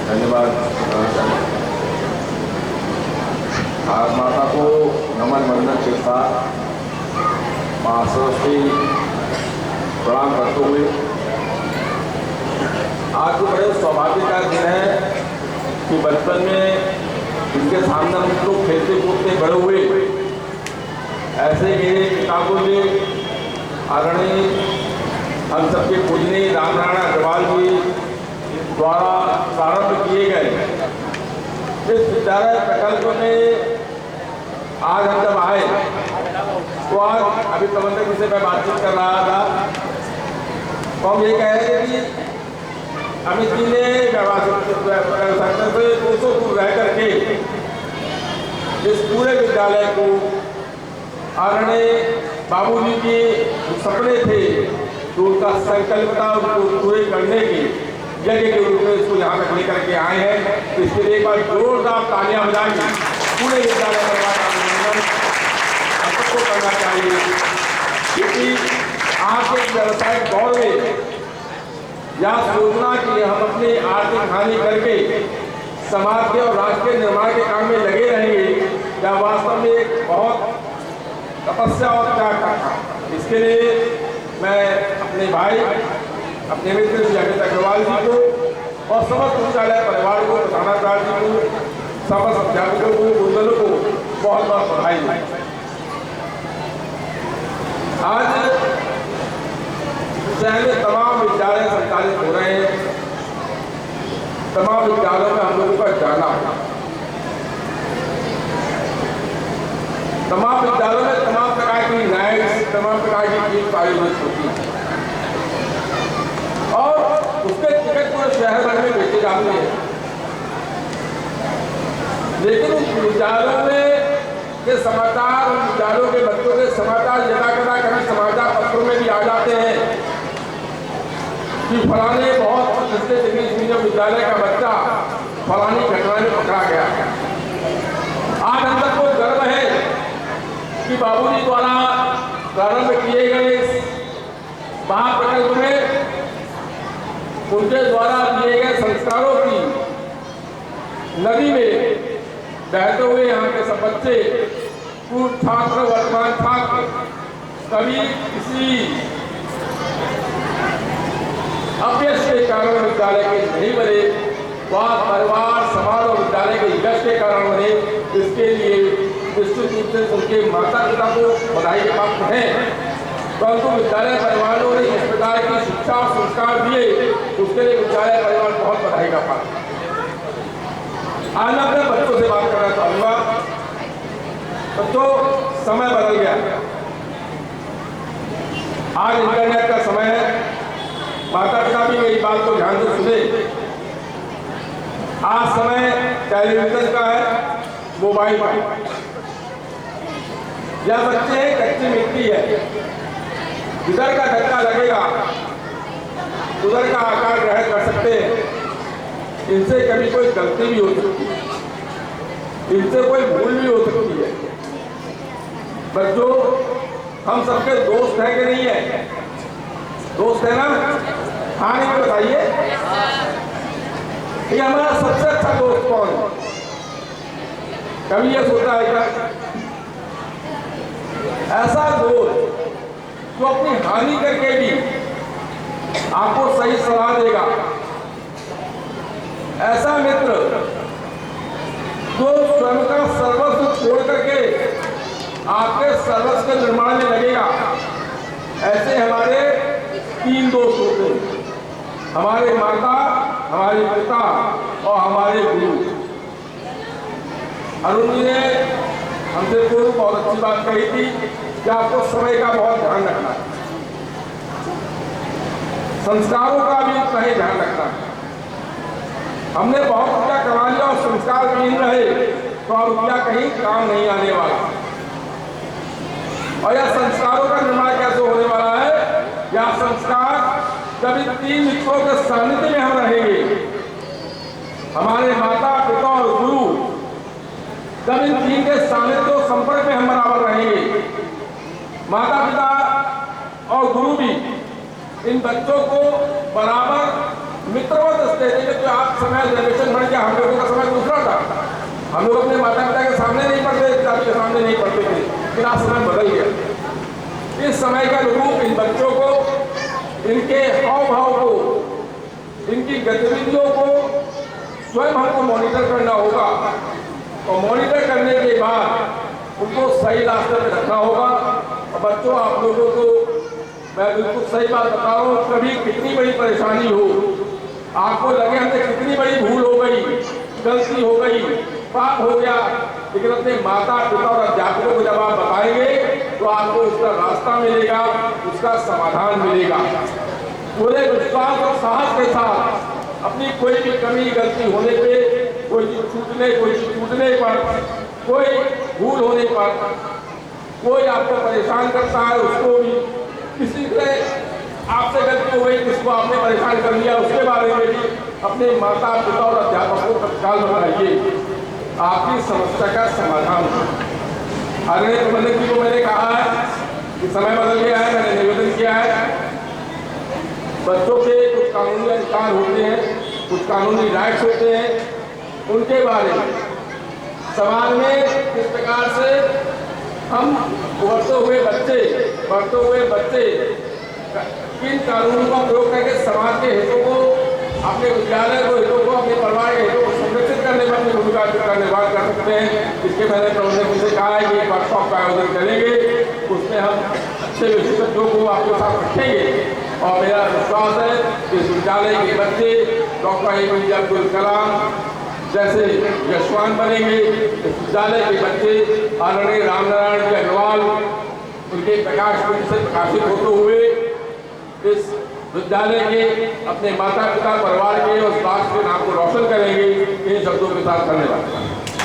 धन्यवाद। भारत माता को नमन वंदन के साथ मां सरस्वती प्रणाम करते हुए आज तो बड़े सौभाग्य का दिन है कि बचपन में जिनके सामने हम लोग खेलते कूदते बड़े हुए, ऐसे मेरे किताबों में आदरणीय हम सबके पूजनीय रामनारायण अग्रवाल जी द्वारा प्रारंभ किए गए इस विद्यालय प्रकल्प में आज हम जब आए तो आज अभी प्रबंधक जी से मैं बातचीत कर रहा था तो हम ये कह रहे थे कि अमित जी ने सेक्टर से 200 दूर रह करके इस पूरे विद्यालय को आदरणीय बाबूजी के सपने थे तो उनका संकल्प था उसको पूरे करने के यज्ञ के रूप में इसको यहाँ तक लेकर के आए हैं। तो इसके लिए एक बार जोरदार तालियां बजाएंगे। पूरे विद्यालय परिवार का अभिनंदन हम सबको करना चाहिए, क्योंकि आज के व्यवसायिक दौर में या सोचना कि हम अपनी आर्थिक हानि करके समाज के और राष्ट्र के निर्माण के काम में लगे रहेंगे या वास्तव में एक बहुत तपस्या और त्याग करना। इसके लिए मैं अपने भाई अपने मित्र श्री अमित अग्रवाल जी को और समस्त विद्यालय परिवार को, प्रधानाचार्य जी को, समस्त अध्यापकों को, गुरुजनों को बहुत बहुत बधाई दें। आज शहर में तमाम विद्यालय संचालित हो रहे हैं। तमाम विद्यालयों में हम लोगों का जाना है। तमाम विद्यालयों में तमाम प्रकार की नाइट्स, तमाम प्रकार की चीज आयोजित होती है और उसके टिकट पूरे शहर भर में बेचे जाते हैं। लेकिन उस विद्यालयों में के समाचार, उन विद्यालयों के बच्चों के समाचार यदा कदा कभी समाचार पत्रों में भी आ जाते हैं कि फलाने बहुत प्रतिष्ठित इंग्लिश मीडियम विद्यालय का बच्चा फलानी घटना में पकड़ा गया। आज हम सबको गर्व है कि बाबूजी द्वारा प्रारंभ किए गए महाप्रकल्प में उनके द्वारा दिए गए संस्कारों की नदी में बहते हुए यहाँ के सब बच्चे, पूर्व छात्र, वर्तमान छात्र कभी किसी अपयश के कारण विद्यालय के नहीं बने, वह परिवार, समाज और विद्यालय के यश के कारण बने। इसके लिए निश्चित रूप से उनके माता पिता को बधाई के पात्र हैं, परंतु विद्यालय परिवारों ने इस प्रकार की शिक्षा और संस्कार दिए उसके लिए विद्यालय परिवार बहुत बधाई का पात्र है। आज मैं अपने बच्चों से बात करना चाहूंगा। बच्चों, समय बदल गया, आज इंटरनेट का समय है। माता पिता भी मेरी बात को ध्यान से सुने। आज समय टेलीविजन का है, मोबाइल का। यह बच्चे कच्ची मिट्टी है, इधर का धक्का लगेगा उधर का आकार ग्रहण कर सकते हैं। इनसे कभी कोई गलती भी हो सकती है, इनसे कोई भूल भी हो सकती है। बच्चों, हम सबके दोस्त हैं कि नहीं है? दोस्त है ना? हाँ नहीं बताइए, ये हमारा सबसे अच्छा दोस्त कौन है? कभी ये सोचा है क्या? ऐसा दोस्त जो अपनी हानि करके भी आपको सही सलाह देगा, ऐसा मित्र जो स्वयं का सर्वस्व छोड़ करके आपके सर्वस्व के निर्माण में लगेगा। ऐसे हमारे 3 दोस्त होते हैं, हमारे माता, हमारे पिता और हमारे गुरु। अरुण जी ने हमसे पूर्व बहुत अच्छी बात कही थी कि आपको समय का बहुत ध्यान रखना है, संस्कारों का भी उतना ही ध्यान रखना है। हमने बहुत रुपया कमा लिया और संस्कार विहीन रहे तो अब रुपया कहीं काम नहीं आने वाला। और यह संस्कारों का निर्माण कैसे होने वाला है? यह संस्कार जब इन 3 मित्रों के सानिध्य में हम रहेंगे, हमारे माता पिता और गुरु, जब इन 3 के सानिध्य और संपर्क में हम बराबर रहेंगे, माता पिता और गुरु भी इन बच्चों को बराबर मित्रवत स्थिति में, तो आप समय जनरेशन बढ़ गया, हम लोगों का समय दूसरा था। हम लोग अपने माता पिता के सामने नहीं पढ़ते, पिता के सामने नहीं पढ़ते थे, लेकिन आज समय बदल गया। इस समय का अनुरूप इन बच्चों को, इनके हाव भाव को, इनकी गतिविधियों को स्वयं हमको मॉनिटर करना होगा, और मॉनिटर करने के बाद उनको सही रास्ते पे रखना होगा। और बच्चों, आप लोगों को मैं बिल्कुल सही बात बता रहा हूँ, कभी कितनी बड़ी परेशानी हो, आपको लगे हमसे कितनी बड़ी भूल हो गई, गलती हो गई, पाप हो गया, लेकिन अपने माता पिता और अध्यापकों को जब आप बताएंगे तो आपको उसका रास्ता मिलेगा, उसका समाधान मिलेगा। पूरे विश्वास और साहस के साथ अपनी कोई भी कमी गलती होने पे, कोई चीज छूटने पर, कोई भूल होने पर, कोई आपको परेशान करता है, उसको भी, किसी से आपसे गलती हो गई, किसको आपने परेशान कर लिया, उसके बारे में भी अपने माता पिता और अध्यापकों को तत्काल बताइए, आपकी समस्या का समाधान हो। आदरणीय प्रबंधक जी को मैंने कहा है कि समय बदल गया है, मैंने निवेदन किया है, बच्चों के कुछ कानूनी अधिकार होते हैं, कुछ कानूनी राइट्स होते हैं, उनके बारे में समाज में किस प्रकार से हम बढ़ते हुए बच्चे किन कानूनों का प्रयोग करके समाज के हितों को, अपने विद्यालय को हितों को, अपने परिवार के हितों को संरक्षित करने में अपनी भूमिका का निर्वाह कर सकते हैं। इसके मैंने प्रबंधक से कहा है कि एक वर्कशॉप का आयोजन करेंगे, उसमें हम अच्छे विशेषज्ञों को आपके साथ रखेंगे, और मेरा विश्वास है कि इस विद्यालय के बच्चे डॉक्टर APJ अब्दुल कलाम जैसे यशवान बनेंगे। इस विद्यालय के बच्चे आदरणीय रामनारायण जी अग्रवाल, उनके प्रकाश पुंज से प्रकाशित होते हुए इस विद्यालय के, अपने माता पिता, परिवार के और राष्ट्र के नाम को रोशन करेंगे। इन शब्दों के साथ धन्यवाद।